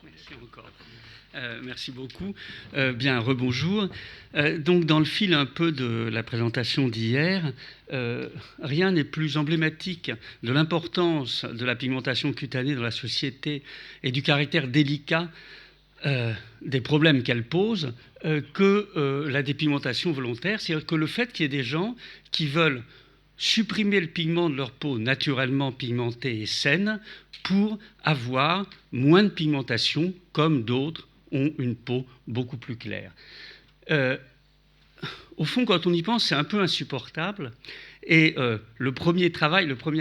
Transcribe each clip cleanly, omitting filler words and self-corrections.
Merci encore. Merci beaucoup. Bien, rebonjour. Donc, dans le fil un peu de la présentation d'hier, rien n'est plus emblématique de l'importance de la pigmentation cutanée dans la société et du caractère délicat des problèmes qu'elle pose que la dépigmentation volontaire. C'est-à-dire que le fait qu'il y ait des gens qui veulent supprimer le pigment de leur peau naturellement pigmentée et saine pour avoir moins de pigmentation, comme d'autres ont une peau beaucoup plus claire. Au fond, quand on y pense, c'est un peu insupportable. Et le premier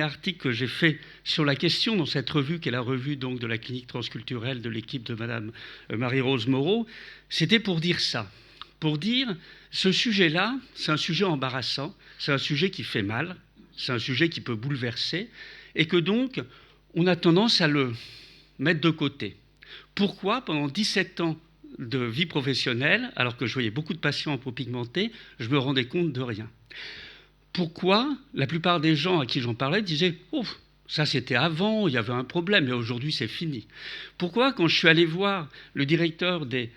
article que j'ai fait sur la question dans cette revue, qui est la revue donc, de la clinique transculturelle de l'équipe de Madame Marie-Rose Moreau, c'était pour dire ça. Pour dire, ce sujet-là, c'est un sujet embarrassant, c'est un sujet qui fait mal, c'est un sujet qui peut bouleverser, et que donc, on a tendance à le mettre de côté. Pourquoi, pendant 17 ans de vie professionnelle, alors que je voyais beaucoup de patients en peau pigmentée, je me rendais compte de rien? Pourquoi la plupart des gens à qui j'en parlais disaient « Oh, ça c'était avant, il y avait un problème, mais aujourd'hui c'est fini ». Pourquoi, quand je suis allé voir le directeur des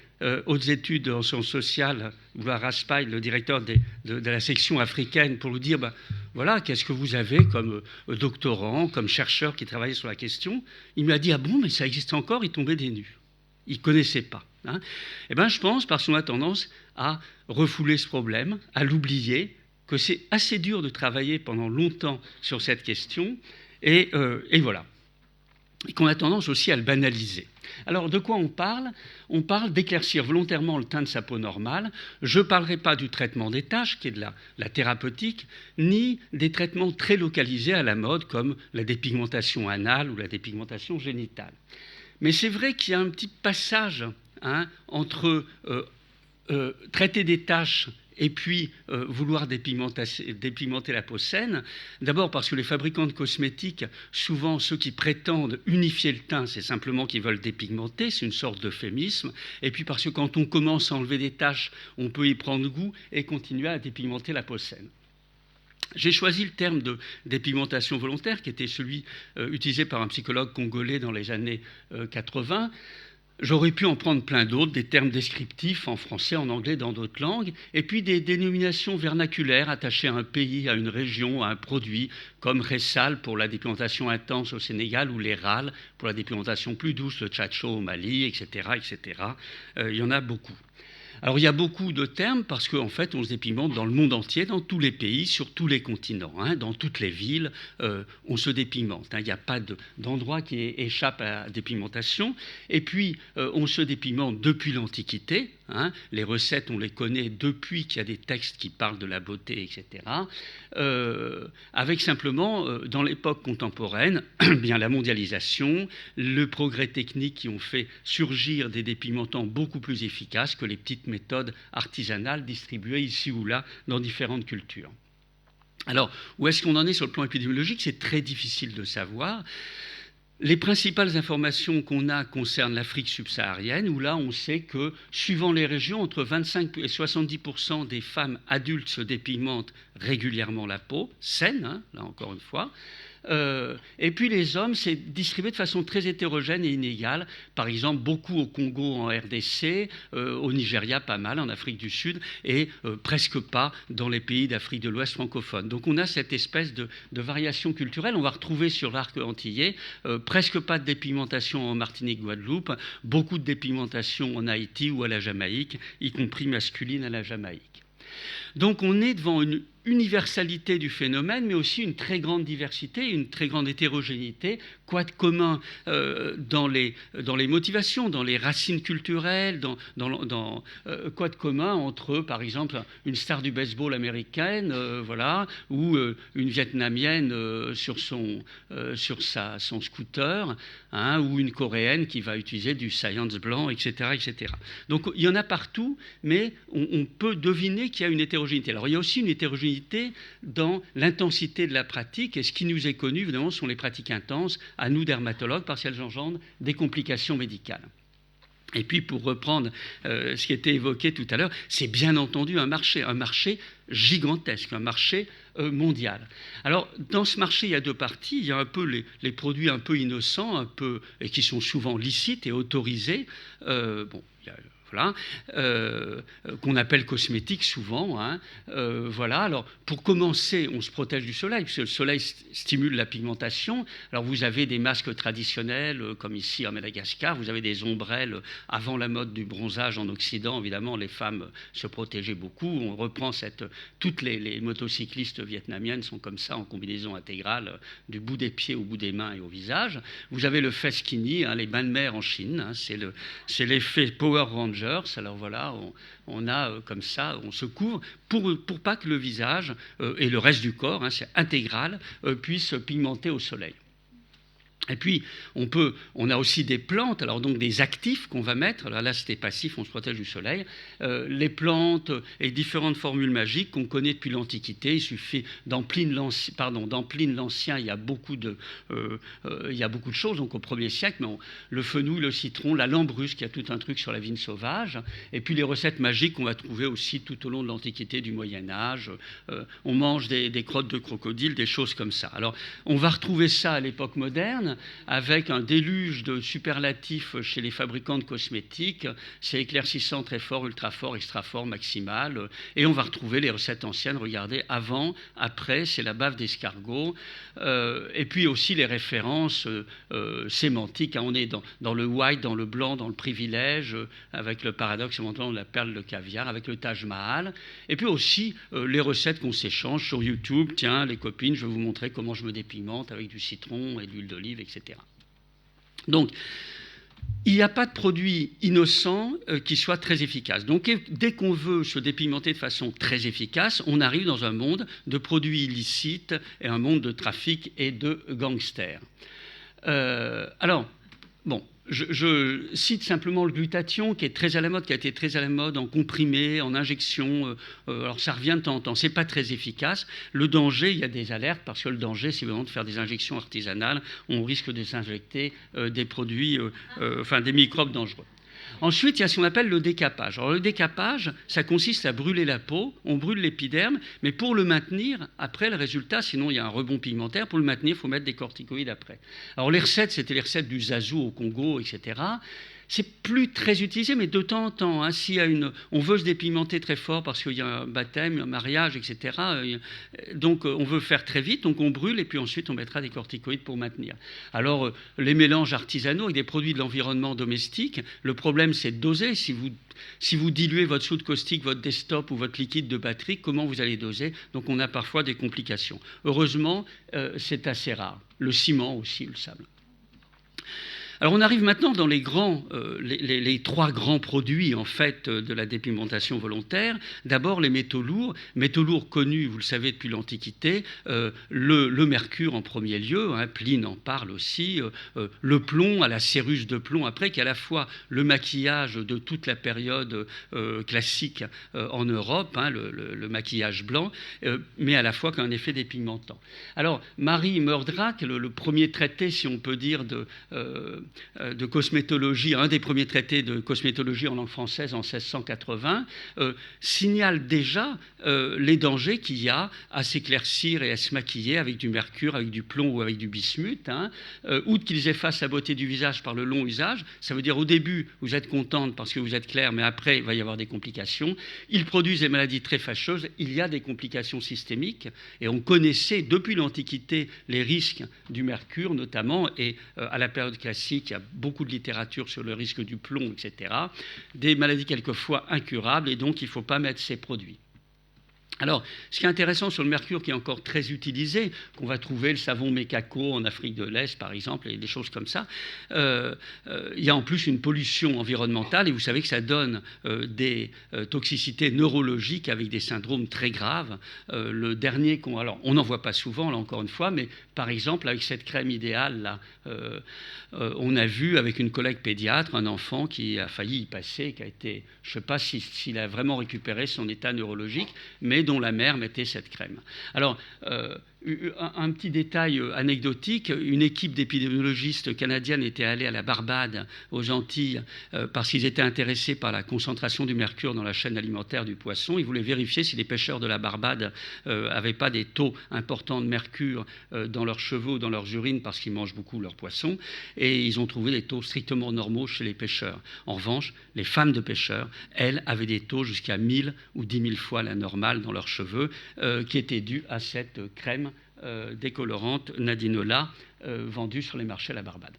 hautes études en sciences sociales, Boulard Raspail, le directeur de la section africaine, pour lui dire voilà, qu'est-ce que vous avez comme doctorant, comme chercheur qui travaillait sur la question, il m'a dit « Ah bon, mais ça existe encore », il tombait des nues. Il ne connaissait pas. Hein. Eh bien, je pense, parce qu'on a tendance à refouler ce problème, à l'oublier, que c'est assez dur de travailler pendant longtemps sur cette question, et voilà. Et qu'on a tendance aussi à le banaliser. Alors, de quoi on parle? On parle d'éclaircir volontairement le teint de sa peau normale. Je ne parlerai pas du traitement des taches, qui est de la thérapeutique, ni des traitements très localisés à la mode, comme la dépigmentation anale ou la dépigmentation génitale. Mais c'est vrai qu'il y a un petit passage entre traiter des taches et puis vouloir dépigmenter la peau saine. D'abord parce que les fabricants de cosmétiques, souvent ceux qui prétendent unifier le teint, c'est simplement qu'ils veulent dépigmenter, c'est une sorte d'euphémisme. Et puis parce que quand on commence à enlever des taches, on peut y prendre goût et continuer à dépigmenter la peau saine. J'ai choisi le terme de dépigmentation volontaire, qui était celui utilisé par un psychologue congolais dans les années 80. J'aurais pu en prendre plein d'autres, des termes descriptifs en français, en anglais, dans d'autres langues, et puis des dénominations vernaculaires attachées à un pays, à une région, à un produit, comme Ressal pour la dépigmentation intense au Sénégal, ou l'Eral pour la dépigmentation plus douce, le Tchatcho au Mali, etc. etc. Il y en a beaucoup. Alors, il y a beaucoup de termes parce qu'en fait, on se dépigmente dans le monde entier, dans tous les pays, sur tous les continents, dans toutes les villes, on se dépigmente. Il n'y a pas d'endroit qui échappe à la dépigmentation. Et puis, on se dépigmente depuis l'Antiquité. Les recettes, on les connaît depuis qu'il y a des textes qui parlent de la beauté, etc. Avec simplement, dans l'époque contemporaine, bien la mondialisation, le progrès technique qui ont fait surgir des dépigmentants beaucoup plus efficaces que les petites méthodes artisanales distribuées ici ou là dans différentes cultures. Alors, où est-ce qu'on en est sur le plan épidémiologique? C'est très difficile de savoir. Les principales informations qu'on a concernent l'Afrique subsaharienne, où là, on sait que, suivant les régions, entre 25 et 70% des femmes adultes se dépigmentent régulièrement la peau, saine, là encore une fois. Et puis les hommes, c'est distribué de façon très hétérogène et inégale. Par exemple, beaucoup au Congo, en RDC, au Nigeria, pas mal, en Afrique du Sud, et presque pas dans les pays d'Afrique de l'Ouest francophone. Donc on a cette espèce de variation culturelle. On va retrouver sur l'arc antillais presque pas de dépigmentation en Martinique, Guadeloupe, beaucoup de dépigmentation en Haïti ou à la Jamaïque, y compris masculine à la Jamaïque. Donc on est devant une universalité du phénomène, mais aussi une très grande diversité, une très grande hétérogénéité. Quoi de commun dans les motivations, dans les racines culturelles, quoi de commun entre, par exemple, une star du baseball américaine, voilà, ou une vietnamienne sur son scooter, ou une coréenne qui va utiliser du Science blanc, etc., etc. Donc il y en a partout, mais on peut deviner qu'il y a une hétérogénéité. Alors il y a aussi une hétérogénéité dans l'intensité de la pratique, et ce qui nous est connu, évidemment, sont les pratiques intenses, à nous dermatologues, parce qu'elles engendrent des complications médicales. Et puis, pour reprendre ce qui était évoqué tout à l'heure, c'est bien entendu un marché gigantesque, un marché mondial. Alors, dans ce marché, il y a deux parties. Il y a un peu les produits un peu innocents, et qui sont souvent licites et autorisés. Bon, il y a, voilà, qu'on appelle cosmétiques souvent. Hein, voilà. Alors, pour commencer, on se protège du soleil, parce que le soleil stimule la pigmentation. Alors, vous avez des masques traditionnels, comme ici à Madagascar. Vous avez des ombrelles. Avant la mode du bronzage en Occident, évidemment, les femmes se protégeaient beaucoup. On reprend toutes les motocyclistes vietnamiennes sont comme ça, en combinaison intégrale, du bout des pieds au bout des mains et au visage. Vous avez le face skinny, hein, les bains de mer en Chine. Hein, c'est l'effet Power Ranger. Alors voilà, on a comme ça, on se couvre pour pas que le visage et le reste du corps, hein, c'est intégral, puisse pigmenter au soleil. Et puis, on a aussi des plantes, alors donc des actifs qu'on va mettre. Alors là, c'était passif, on se protège du soleil. Les plantes et différentes formules magiques qu'on connaît depuis l'Antiquité. Il suffit, dans Pline l'Ancien, il y a beaucoup de choses, donc au 1er siècle, mais le fenouil, le citron, la lambrusque, il y a tout un truc sur la vigne sauvage. Et puis les recettes magiques qu'on va trouver aussi tout au long de l'Antiquité, du Moyen-Âge. On mange des crottes de crocodile, des choses comme ça. Alors, on va retrouver ça à l'époque moderne, avec un déluge de superlatifs chez les fabricants de cosmétiques. C'est éclaircissant, très fort, ultra fort, extra fort, maximal. Et on va retrouver les recettes anciennes. Regardez, avant, après, c'est la bave d'escargot. Et puis aussi les références sémantiques. On est dans le white, dans le blanc, dans le privilège, avec le paradoxe éventuellement de la perle de caviar, avec le Taj Mahal. Et puis aussi les recettes qu'on s'échange sur YouTube. Tiens, les copines, je vais vous montrer comment je me dépigmente avec du citron et de l'huile d'olive, etc. Donc, il n'y a pas de produit innocent qui soit très efficace. Donc, dès qu'on veut se dépigmenter de façon très efficace, on arrive dans un monde de produits illicites et un monde de trafic et de gangsters. Alors, bon, je cite simplement le glutathion qui est très à la mode, qui a été très à la mode en comprimé, en injection. Alors ça revient de temps en temps, c'est pas très efficace. Le danger, il y a des alertes parce que le danger, c'est vraiment de faire des injections artisanales. On risque de s'injecter des produits, des microbes dangereux. Ensuite, il y a ce qu'on appelle le décapage. Alors, le décapage, ça consiste à brûler la peau, on brûle l'épiderme, mais pour le maintenir, après le résultat, sinon il y a un rebond pigmentaire, pour le maintenir, il faut mettre des corticoïdes après. Alors, les recettes, c'était les recettes du Zazu au Congo, etc. C'est plus très utilisé, mais de temps en temps, hein, on veut se dépigmenter très fort parce qu'il y a un baptême, un mariage, etc. Donc, on veut faire très vite, donc on brûle et puis ensuite on mettra des corticoïdes pour maintenir. Alors, les mélanges artisanaux avec des produits de l'environnement domestique, le problème c'est de doser. Si vous diluez votre soude caustique, votre desktop ou votre liquide de batterie, comment vous allez doser? Donc, on a parfois des complications. Heureusement, c'est assez rare. Le ciment aussi, le sable. Alors on arrive maintenant dans les trois grands produits en fait de la dépigmentation volontaire. D'abord les métaux lourds connus, vous le savez depuis l'Antiquité, le mercure en premier lieu, hein, Pline en parle aussi, le plomb, à la céruse de plomb après, qui est à la fois le maquillage de toute la période classique en Europe, hein, le maquillage blanc, mais à la fois qu'un effet dépigmentant. Alors Marie Murdrack, le premier traité, si on peut dire, de cosmétologie, un des premiers traités de cosmétologie en langue française en 1680, signale déjà les dangers qu'il y a à s'éclaircir et à se maquiller avec du mercure, avec du plomb ou avec du bismuth. Hein. Outre qu'ils effacent la beauté du visage par le long usage, ça veut dire au début, vous êtes contente parce que vous êtes claire, mais après, il va y avoir des complications. Ils produisent des maladies très fâcheuses. Il y a des complications systémiques et on connaissait depuis l'Antiquité les risques du mercure notamment, et à la période classique, il y a beaucoup de littérature sur le risque du plomb, etc. Des maladies quelquefois incurables, et donc il ne faut pas mettre ces produits. Alors, ce qui est intéressant sur le mercure, qui est encore très utilisé, qu'on va trouver le savon Mekako en Afrique de l'Est, par exemple, et des choses comme ça, il y a en plus une pollution environnementale, et vous savez que ça donne des toxicités neurologiques avec des syndromes très graves. Le dernier, alors on n'en voit pas souvent, là encore une fois, mais par exemple, avec cette crème idéale, là, on a vu avec une collègue pédiatre un enfant qui a failli y passer, qui a été, je ne sais pas s'il a vraiment récupéré son état neurologique, mais dont la mère mettait cette crème. Alors, un petit détail anecdotique, une équipe d'épidémiologistes canadiennes était allée à la Barbade, aux Antilles, parce qu'ils étaient intéressés par la concentration du mercure dans la chaîne alimentaire du poisson. Ils voulaient vérifier si les pêcheurs de la Barbade n'avaient pas des taux importants de mercure dans leurs chevaux, dans leurs urines, parce qu'ils mangent beaucoup leurs poissons. Et ils ont trouvé des taux strictement normaux chez les pêcheurs. En revanche, les femmes de pêcheurs, elles, avaient des taux jusqu'à 1000 ou 10 000 fois la normale dans leurs cheveux, qui étaient dus à cette crème décolorante Nadinola vendue sur les marchés à la Barbade.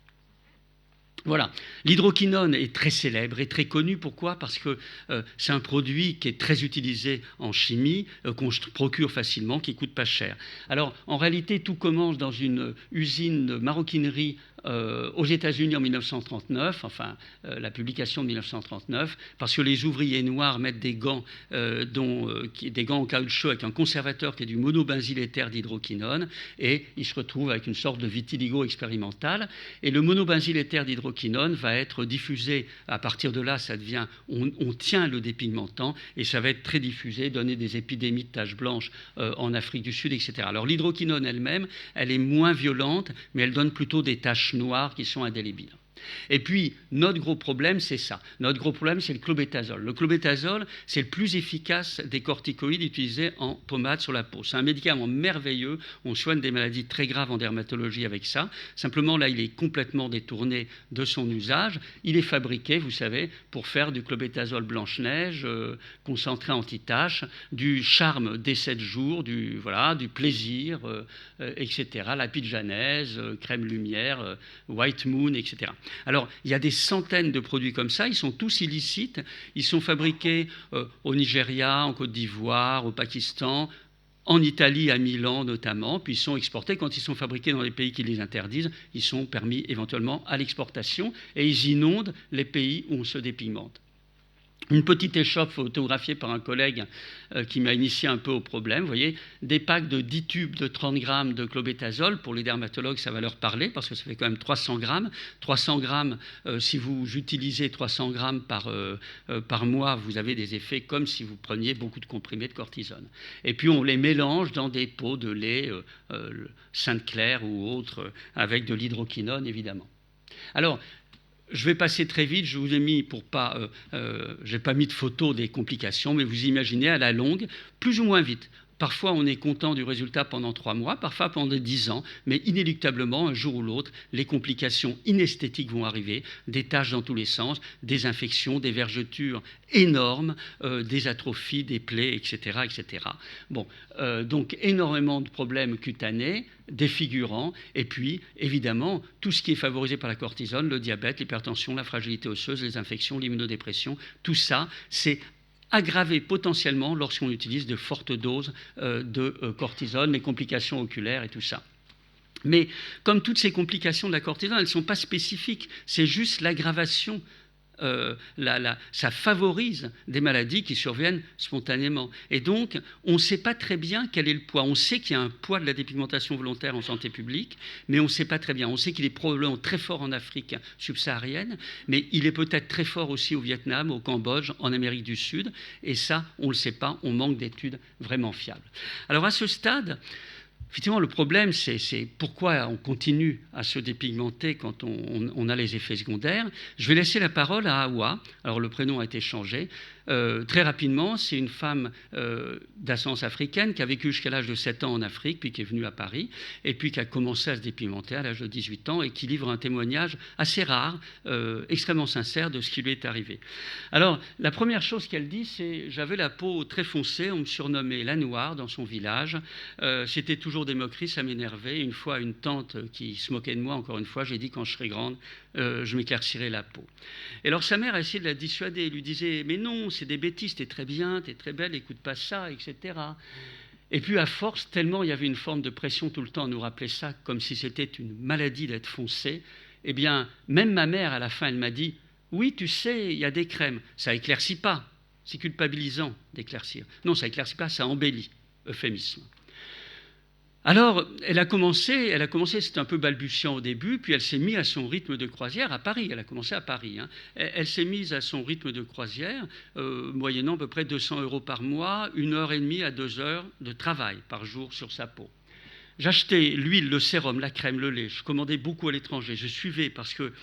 Voilà. L'hydroquinone est très célèbre et très connu. Pourquoi? Parce que c'est un produit qui est très utilisé en chimie, qu'on procure facilement, qui coûte pas cher. Alors, en réalité, tout commence dans une usine de maroquinerie aux États-Unis en 1939, enfin la publication de 1939, parce que les ouvriers noirs mettent des gants, des gants en caoutchouc avec un conservateur qui est du monobenzyléther d'hydroquinone, et ils se retrouvent avec une sorte de vitiligo expérimental. Et le monobenzyléther d'hydroquinone va être diffusé. À partir de là, ça devient, on tient le dépigmentant, et ça va être très diffusé, donner des épidémies de taches blanches en Afrique du Sud, etc. Alors l'hydroquinone elle-même, elle est moins violente, mais elle donne plutôt des taches noires qui sont indélébiles. Et puis, notre gros problème, c'est ça. Notre gros problème, c'est le clobétasol. Le clobétasol, c'est le plus efficace des corticoïdes utilisés en pommade sur la peau. C'est un médicament merveilleux. On soigne des maladies très graves en dermatologie avec ça. Simplement, là, il est complètement détourné de son usage. Il est fabriqué, vous savez, pour faire du clobétasol Blanche-Neige, concentré anti-taches, du charme des 7 jours, du plaisir, etc. La pyjanaise, crème lumière, white moon, etc. Alors, il y a des centaines de produits comme ça, ils sont tous illicites, ils sont fabriqués au Nigeria, en Côte d'Ivoire, au Pakistan, en Italie, à Milan notamment, puis ils sont exportés. Quand ils sont fabriqués dans les pays qui les interdisent, ils sont permis éventuellement à l'exportation et ils inondent les pays où on se dépigmente. Une petite échoppe photographiée par un collègue qui m'a initié un peu au problème. Vous voyez, des packs de 10 tubes de 30 grammes de clobétasol. Pour les dermatologues, ça va leur parler parce que ça fait quand même 300 grammes. 300 grammes, si vous utilisez 300 grammes par mois, vous avez des effets comme si vous preniez beaucoup de comprimés de cortisone. Et puis, on les mélange dans des pots de lait Sainte-Claire ou autres avec de l'hydroquinone, évidemment. Alors, je vais passer très vite, je vous ai mis j'ai pas mis de photos des complications, mais vous imaginez à la longue, plus ou moins vite. Parfois, on est content du résultat pendant 3 mois, parfois pendant 10 ans, mais inéluctablement, un jour ou l'autre, les complications inesthétiques vont arriver, des taches dans tous les sens, des infections, des vergetures énormes, des atrophies, des plaies, etc. etc. Bon, donc énormément de problèmes cutanés, défigurants, et puis, évidemment, tout ce qui est favorisé par la cortisone, le diabète, l'hypertension, la fragilité osseuse, les infections, l'immunodépression, tout ça, c'est aggravé potentiellement lorsqu'on utilise de fortes doses de cortisone, les complications oculaires et tout ça. Mais comme toutes ces complications de la cortisone, elles ne sont pas spécifiques, c'est juste l'aggravation. Ça favorise des maladies qui surviennent spontanément. Et donc, on ne sait pas très bien quel est le poids. On sait qu'il y a un poids de la dépigmentation volontaire en santé publique, mais on ne sait pas très bien. On sait qu'il est probablement très fort en Afrique subsaharienne, mais il est peut-être très fort aussi au Vietnam, au Cambodge, en Amérique du Sud. Et ça, on ne le sait pas. On manque d'études vraiment fiables. Alors, à ce stade, effectivement, le problème, c'est pourquoi on continue à se dépigmenter quand on a les effets secondaires. Je vais laisser la parole à Hawa. Alors, le prénom a été changé. Très rapidement, c'est une femme d'ascendance africaine qui a vécu jusqu'à l'âge de 7 ans en Afrique, puis qui est venue à Paris, et puis qui a commencé à se dépigmenter à l'âge de 18 ans et qui livre un témoignage assez rare, extrêmement sincère de ce qui lui est arrivé. Alors, la première chose qu'elle dit, c'est « J'avais la peau très foncée, on me surnommait la Noire dans son village. C'était toujours des moqueries, ça m'énervait. Une fois, une tante qui se moquait de moi, encore une fois, j'ai dit quand je serai grande, je m'éclaircirai la peau. » Et alors sa mère a essayé de la dissuader, elle lui disait « Mais non, c'est des bêtises, t'es très bien, t'es très belle, écoute pas ça, etc. » Et puis à force, tellement il y avait une forme de pression tout le temps à nous rappeler ça, comme si c'était une maladie d'être foncé, eh bien, même ma mère, à la fin, elle m'a dit « Oui, tu sais, il y a des crèmes, ça éclaircit pas, c'est culpabilisant d'éclaircir. Non, ça éclaircit pas, ça embellit. » Euphémisme. Alors, elle a commencé, c'était un peu balbutiant au début, puis elle s'est mise à son rythme de croisière à Paris. Elle a commencé à Paris. Hein. Elle s'est mise à son rythme de croisière, moyennant à peu près 200 € par mois, 1h30 à 2 heures de travail par jour sur sa peau. j'achetais l'huile, le sérum, la crème, le lait. Je commandais beaucoup à l'étranger. Je suivais parce que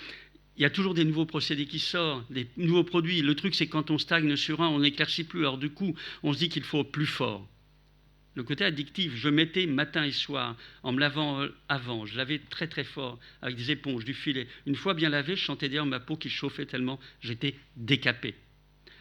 il y a toujours des nouveaux procédés qui sortent, des nouveaux produits. Le truc, c'est que quand on stagne sur un, on n'éclaircit plus. Alors du coup, on se dit qu'il faut plus fort. Le côté addictif, je mettais matin et soir, en me lavant avant, je lavais très très fort, avec des éponges, du filet. Une fois bien lavé, je sentais d'ailleurs ma peau qui chauffait tellement, j'étais décapé.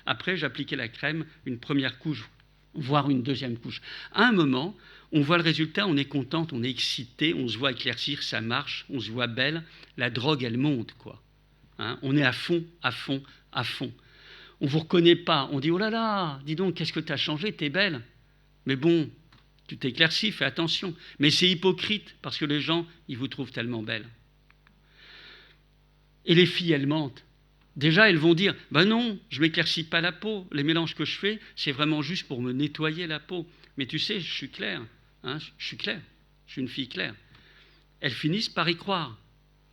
Après, j'appliquais la crème, une première couche, voire une deuxième couche. À un moment, on voit le résultat, on est contente, on est excité, on se voit éclaircir, ça marche, on se voit belle. La drogue, elle monte, quoi. Hein, on est à fond, à fond, à fond. On ne vous reconnaît pas, on dit « Oh là là, dis donc, qu'est-ce que tu as changé, t'es belle ». Mais bon, tu t'éclaircis, fais attention. Mais c'est hypocrite, parce que les gens, ils vous trouvent tellement belle. Et les filles, elles mentent. Déjà, elles vont dire « Ben non, je ne m'éclaircis pas la peau. Les mélanges que je fais, c'est vraiment juste pour me nettoyer la peau. Mais tu sais, je suis claire. Hein, je suis claire. Je suis une fille claire. » Elles finissent par y croire.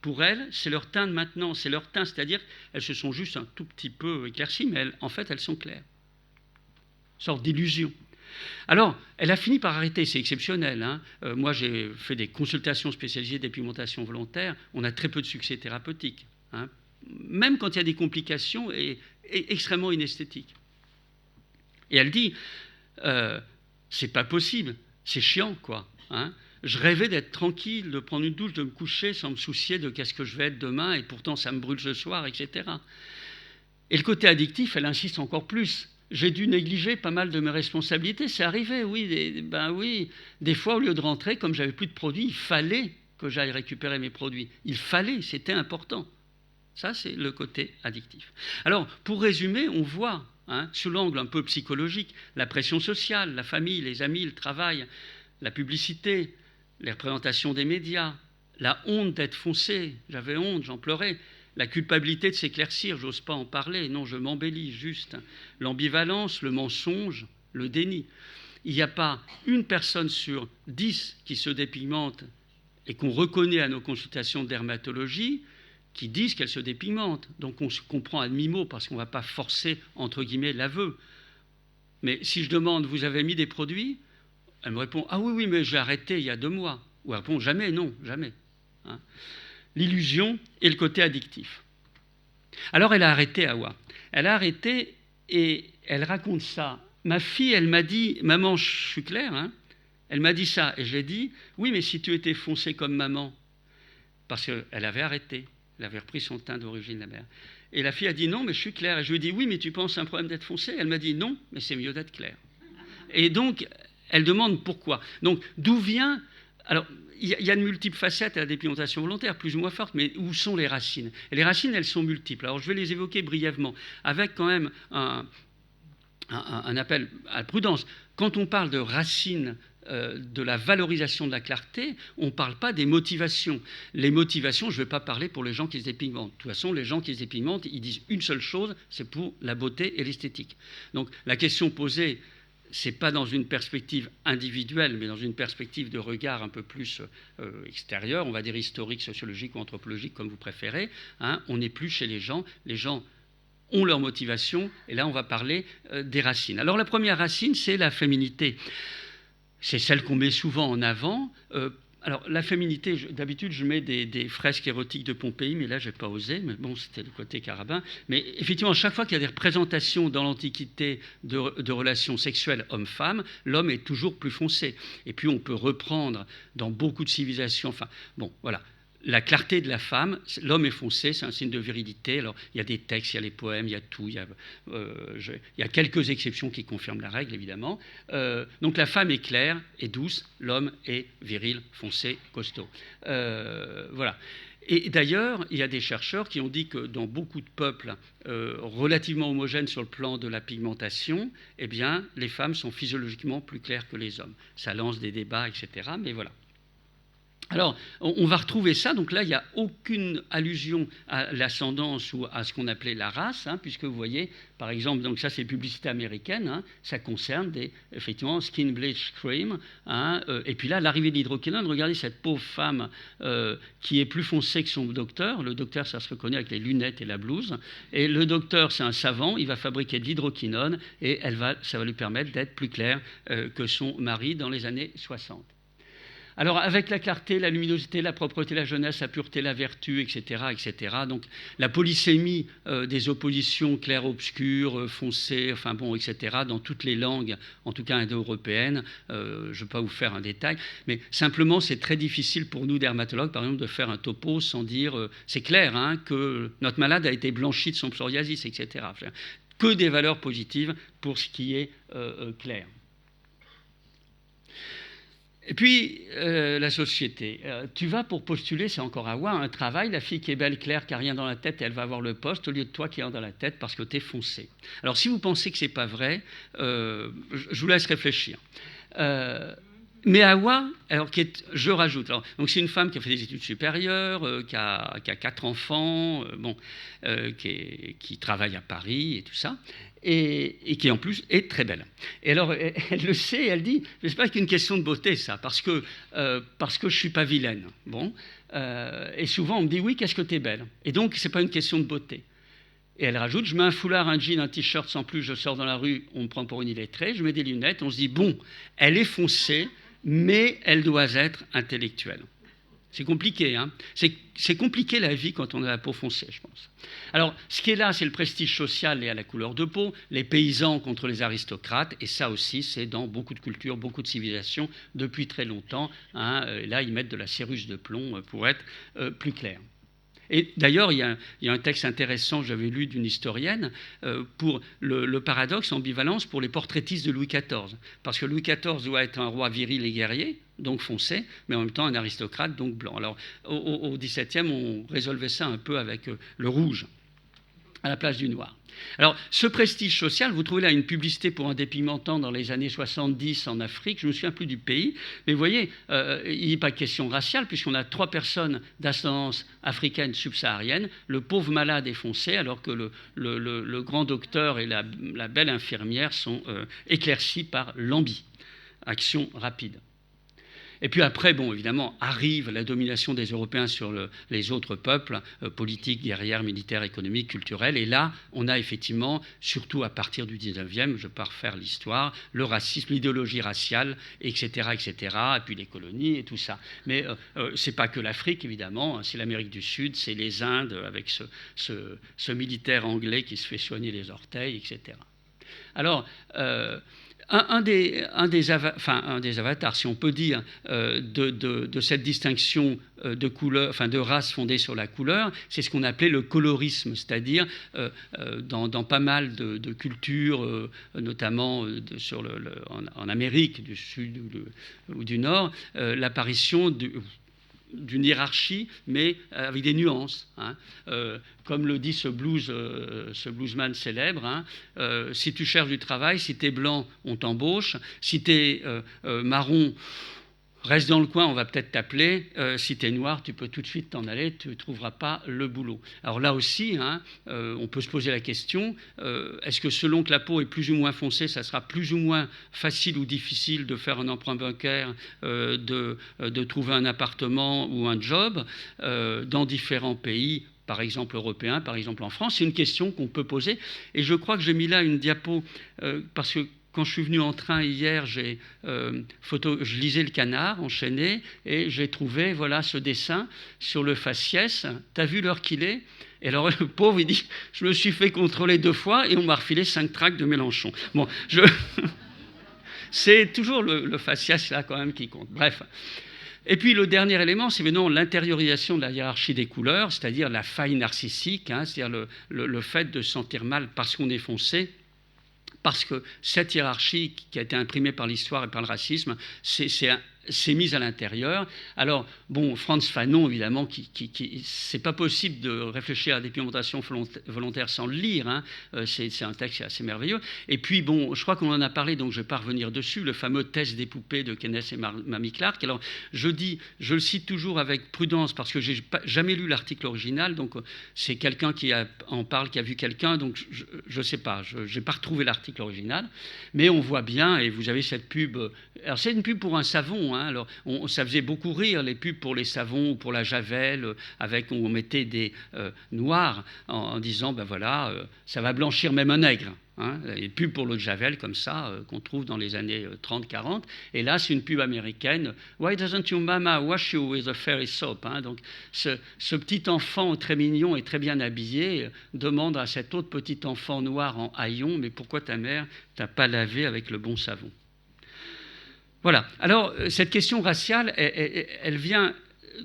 Pour elles, c'est leur teint de maintenant, c'est leur teint, c'est-à-dire elles se sont juste un tout petit peu éclaircies, mais en fait, elles sont claires. Une sorte d'illusion. Alors, elle a fini par arrêter, c'est exceptionnel. Hein. Moi, j'ai fait des consultations spécialisées des pigmentations volontaires, on a très peu de succès thérapeutique. Hein. Même quand il y a des complications et extrêmement inesthétiques. Et elle dit, c'est pas possible, c'est chiant, quoi. Hein. Je rêvais d'être tranquille, de prendre une douche, de me coucher sans me soucier de qu'est-ce que je vais être demain, et pourtant ça me brûle ce soir, etc. Et le côté addictif, elle insiste encore plus. J'ai dû négliger pas mal de mes responsabilités, c'est arrivé, oui, oui. Des fois, au lieu de rentrer, comme j'avais plus de produits, il fallait que j'aille récupérer mes produits. Il fallait, c'était important. Ça, c'est le côté addictif. Alors, pour résumer, on voit, hein, sous l'angle un peu psychologique, la pression sociale, la famille, les amis, le travail, la publicité, les représentations des médias, la honte d'être foncé, j'avais honte, j'en pleurais, la culpabilité de s'éclaircir, j'ose pas en parler, non, je m'embellis juste, l'ambivalence, le mensonge, le déni. Il n'y a pas une personne sur 10 qui se dépigmente et qu'on reconnaît à nos consultations de dermatologie qui disent qu'elle se dépigmente. Donc on se comprend à demi-mot parce qu'on ne va pas forcer, entre guillemets, l'aveu. Mais si je demande, vous avez mis des produits ? Elle me répond, ah oui, mais j'ai arrêté il y a 2 mois. Ou elle répond, jamais, non, jamais. Hein. L'illusion et le côté addictif. Alors elle a arrêté, Awa. Elle a arrêté et elle raconte ça. Ma fille, elle m'a dit, maman, je suis claire, hein, elle m'a dit ça. Et j'ai dit, oui, mais si tu étais foncé comme maman, parce qu'elle avait arrêté, elle avait repris son teint d'origine, la mère. Et la fille a dit, non, mais je suis claire. Et je lui ai dit, oui, mais tu penses à un problème d'être foncé ? Elle m'a dit, non, mais c'est mieux d'être claire. Et donc, elle demande pourquoi. Donc, d'où vient... Alors, il y a de multiples facettes à la dépigmentation volontaire, plus ou moins fortes, mais où sont les racines ? Et les racines, elles sont multiples. Alors, je vais les évoquer brièvement, avec quand même un appel à la prudence. Quand on parle de racines, de la valorisation de la clarté, on ne parle pas des motivations. Les motivations, je ne vais pas parler pour les gens qui se dépigmentent. De toute façon, les gens qui se dépigmentent, ils disent une seule chose, c'est pour la beauté et l'esthétique. Donc, la question posée... ce n'est pas dans une perspective individuelle, mais dans une perspective de regard un peu plus extérieur, on va dire historique, sociologique ou anthropologique, comme vous préférez. Hein, on n'est plus chez les gens ont leur motivation, et là on va parler des racines. Alors la première racine, c'est la féminité. C'est celle qu'on met souvent en avant. Alors la féminité, d'habitude je mets des fresques érotiques de Pompéi, mais là je n'ai pas osé, mais bon c'était le côté carabin. Mais effectivement, chaque fois qu'il y a des représentations dans l'Antiquité de relations sexuelles homme-femme, l'homme est toujours plus foncé. Et puis on peut reprendre dans beaucoup de civilisations, enfin bon voilà. La clarté de la femme, l'homme est foncé, c'est un signe de virilité. Alors, il y a des textes, il y a les poèmes, il y a tout. Il y a quelques exceptions qui confirment la règle, évidemment. Donc, la femme est claire et douce, l'homme est viril, foncé, costaud. Voilà. Et d'ailleurs, il y a des chercheurs qui ont dit que dans beaucoup de peuples relativement homogènes sur le plan de la pigmentation, eh bien, les femmes sont physiologiquement plus claires que les hommes. Ça lance des débats, etc. Mais voilà. Alors, on va retrouver ça. Donc là, il n'y a aucune allusion à l'ascendance ou à ce qu'on appelait la race, hein, puisque vous voyez, par exemple, donc ça c'est publicité américaine, hein, ça concerne effectivement skin bleach cream. Hein, et puis là, l'arrivée de l'hydroquinone, regardez cette pauvre femme qui est plus foncée que son docteur. Le docteur, ça se reconnaît avec les lunettes et la blouse. Et le docteur, c'est un savant, il va fabriquer de l'hydroquinone et ça va lui permettre d'être plus claire que son mari dans les années 60. Alors, avec la clarté, la luminosité, la propreté, la jeunesse, la pureté, la vertu, etc., etc. Donc, la polysémie des oppositions clair-obscur, foncé, enfin bon, etc., dans toutes les langues, en tout cas indo-européennes. Je ne vais pas vous faire un détail, mais simplement, c'est très difficile pour nous, dermatologues, par exemple, de faire un topo sans dire c'est clair hein, que notre malade a été blanchi de son psoriasis, etc. Que des valeurs positives pour ce qui est clair. Et puis, la société. Tu vas pour postuler, c'est encore à voir, un travail. La fille qui est belle, claire, qui n'a rien dans la tête, elle va avoir le poste au lieu de toi qui as dans la tête parce que tu es foncé. Alors, si vous pensez que ce n'est pas vrai, je vous laisse réfléchir. Mais Hawa, alors, je rajoute, alors, donc c'est une femme qui a fait des études supérieures, qui a 4 enfants, qui travaille à Paris et tout ça, et qui en plus est très belle. Et alors, elle le sait, elle dit, c'est pas qu'une question de beauté ça, parce que je suis pas vilaine. Bon, et souvent on me dit oui, qu'est-ce que tu es belle. Et donc c'est pas une question de beauté. Et elle rajoute, je mets un foulard, un jean, un t-shirt sans plus, je sors dans la rue, on me prend pour une illettrée, je mets des lunettes, on se dit bon, elle est foncée, mais elle doit être intellectuelle. C'est compliqué, hein. C'est compliqué la vie quand on a la peau foncée, je pense. Alors, ce qui est là, c'est le prestige social et à la couleur de peau, les paysans contre les aristocrates, et ça aussi, c'est dans beaucoup de cultures, beaucoup de civilisations, depuis très longtemps. Hein. Là, ils mettent de la céruse de plomb pour être plus clair. Et d'ailleurs, il y a un texte intéressant que j'avais lu d'une historienne pour le paradoxe, l'ambivalence pour les portraitistes de Louis XIV. Parce que Louis XIV doit être un roi viril et guerrier, donc foncé, mais en même temps un aristocrate, donc blanc. Alors, au XVIIe, on résolvait ça un peu avec le rouge à la place du noir. Alors, ce prestige social, vous trouvez là une publicité pour un dépigmentant dans les années 70 en Afrique, je ne me souviens plus du pays, mais vous voyez, il n'est pas question raciale, puisqu'on a 3 personnes d'ascendance africaine subsaharienne, le pauvre malade est foncé, alors que le grand docteur et la belle infirmière sont éclaircis par l'ambi, action rapide. Et puis après, bon, évidemment, arrive la domination des Européens sur les autres peuples, politiques, guerrières, militaires, économiques, culturels. Et là, on a effectivement, surtout à partir du 19e, je ne vais pas refaire l'histoire, le racisme, l'idéologie raciale, etc., etc., et puis les colonies et tout ça. Mais ce n'est pas que l'Afrique, évidemment, hein, c'est l'Amérique du Sud, c'est les Indes, avec ce militaire anglais qui se fait soigner les orteils, etc. Alors... Un des avatars, si on peut dire, de cette distinction de couleur, enfin de race fondée sur la couleur, c'est ce qu'on appelait le colorisme, c'est-à-dire dans pas mal de cultures, notamment en Amérique du Sud ou du Nord, l'apparition d'une hiérarchie, mais avec des nuances. Hein. Comme le dit ce bluesman célèbre, hein, si tu cherches du travail, si tu es blanc, on t'embauche. Si tu es marron, reste dans le coin, on va peut-être t'appeler. Si tu es noir, tu peux tout de suite t'en aller, tu ne trouveras pas le boulot. Alors là aussi, hein, on peut se poser la question, est-ce que selon que la peau est plus ou moins foncée, ça sera plus ou moins facile ou difficile de faire un emprunt bancaire, de trouver un appartement ou un job dans différents pays, par exemple européens, par exemple en France? C'est une question qu'on peut poser. Et je crois que j'ai mis là une diapo parce que quand je suis venu en train hier, je lisais le Canard enchaîné et j'ai trouvé voilà, ce dessin sur le faciès. T'as vu l'heure qu'il est? Et alors le pauvre, il dit, je me suis fait contrôler 2 fois et on m'a refilé 5 tracts de Mélenchon. Bon, c'est toujours le faciès là quand même qui compte. Bref. Et puis le dernier élément, c'est maintenant l'intériorisation de la hiérarchie des couleurs, c'est-à-dire la faille narcissique, hein, c'est-à-dire le fait de se sentir mal parce qu'on est foncé. Parce que cette hiérarchie qui a été imprimée par l'histoire et par le racisme, c'est mise à l'intérieur. Alors, bon, Frantz Fanon, évidemment, c'est pas possible de réfléchir à la dépigmentation volontaire sans le lire. Hein. C'est un texte assez merveilleux. Et puis, bon, je crois qu'on en a parlé, donc je ne vais pas revenir dessus, le fameux test des poupées de Kenneth et Mamie Clark. Alors, je le cite toujours avec prudence parce que je n'ai jamais lu l'article original, donc c'est quelqu'un qui en parle, qui a vu quelqu'un, donc je ne sais pas, je n'ai pas retrouvé l'article original, mais on voit bien, et vous avez cette pub, alors c'est une pub pour un savon, hein, alors ça faisait beaucoup rire, les pubs pour les savons ou pour la Javel, où on mettait des noirs en disant, ben voilà, ça va blanchir même un nègre. Hein, une pub pour l'eau de Javel comme ça, qu'on trouve dans les années 30-40. Et là, c'est une pub américaine. Why doesn't your mama wash you with a fairy soap? Hein, donc, ce petit enfant très mignon et très bien habillé demande à cet autre petit enfant noir en haillons, mais pourquoi ta mère t'a pas lavé avec le bon savon? Voilà. Alors, cette question raciale, elle vient...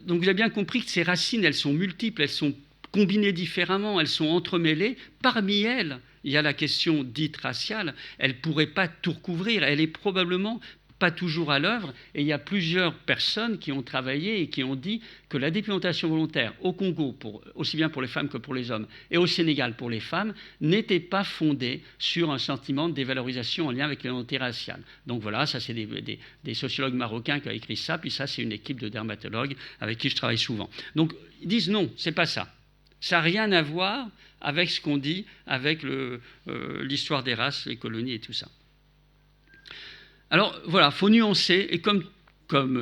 Donc, vous avez bien compris que ces racines, elles sont multiples, elles sont combinées différemment, elles sont entremêlées. Parmi elles, il y a la question dite raciale. Elle ne pourrait pas tout recouvrir. Elle est probablement pas toujours à l'œuvre. Et il y a plusieurs personnes qui ont travaillé et qui ont dit que la dépigmentation volontaire au Congo, aussi bien pour les femmes que pour les hommes, et au Sénégal pour les femmes, n'était pas fondée sur un sentiment de dévalorisation en lien avec l'identité raciale. Donc voilà, ça c'est des sociologues marocains qui ont écrit ça, puis ça c'est une équipe de dermatologues avec qui je travaille souvent. Donc ils disent non, c'est pas ça. Ça n'a rien à voir avec ce qu'on dit, avec l'histoire des races, les colonies et tout ça. Alors voilà, il faut nuancer, et comme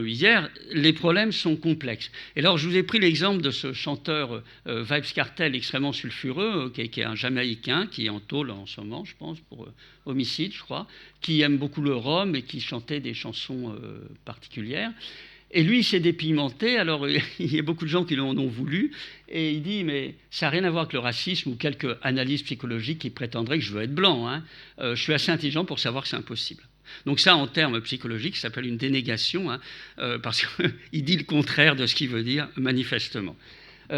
hier, les problèmes sont complexes. Et alors je vous ai pris l'exemple de ce chanteur Vybz Kartel extrêmement sulfureux, qui est un Jamaïcain, qui est en tôle en ce moment, je pense, pour homicide, je crois, qui aime beaucoup le rhum et qui chantait des chansons particulières. Et lui, il s'est dépigmenté, alors il y a beaucoup de gens qui l'en ont voulu, et il dit, mais ça n'a rien à voir avec le racisme ou quelques analyses psychologiques qui prétendraient que je veux être blanc. Hein. Je suis assez intelligent pour savoir que c'est impossible. Donc ça, en termes psychologiques, ça s'appelle une dénégation, hein, parce qu'il dit le contraire de ce qu'il veut dire, manifestement.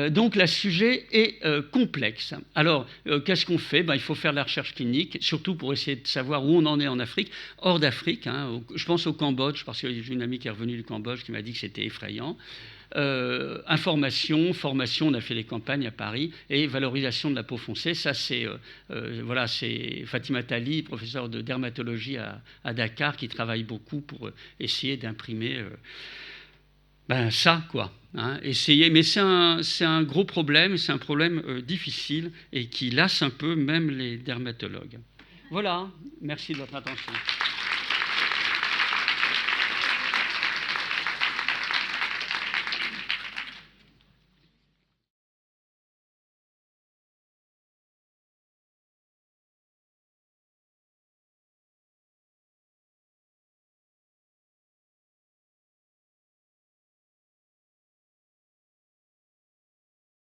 Donc le sujet est complexe. Alors, qu'est-ce qu'on fait? Il faut faire de la recherche clinique, surtout pour essayer de savoir où on en est en Afrique, hors d'Afrique. Hein, je pense au Cambodge, parce que j'ai une amie qui est revenue du Cambodge qui m'a dit que c'était effrayant. Information, formation, on a fait des campagnes à Paris, et valorisation de la peau foncée. Ça, c'est Fatima Tali, professeure de dermatologie à Dakar, qui travaille beaucoup pour essayer d'imprimer... ça, quoi. Hein, essayer. Mais c'est un gros problème, c'est un problème difficile et qui lasse un peu même les dermatologues. Voilà, merci de votre attention.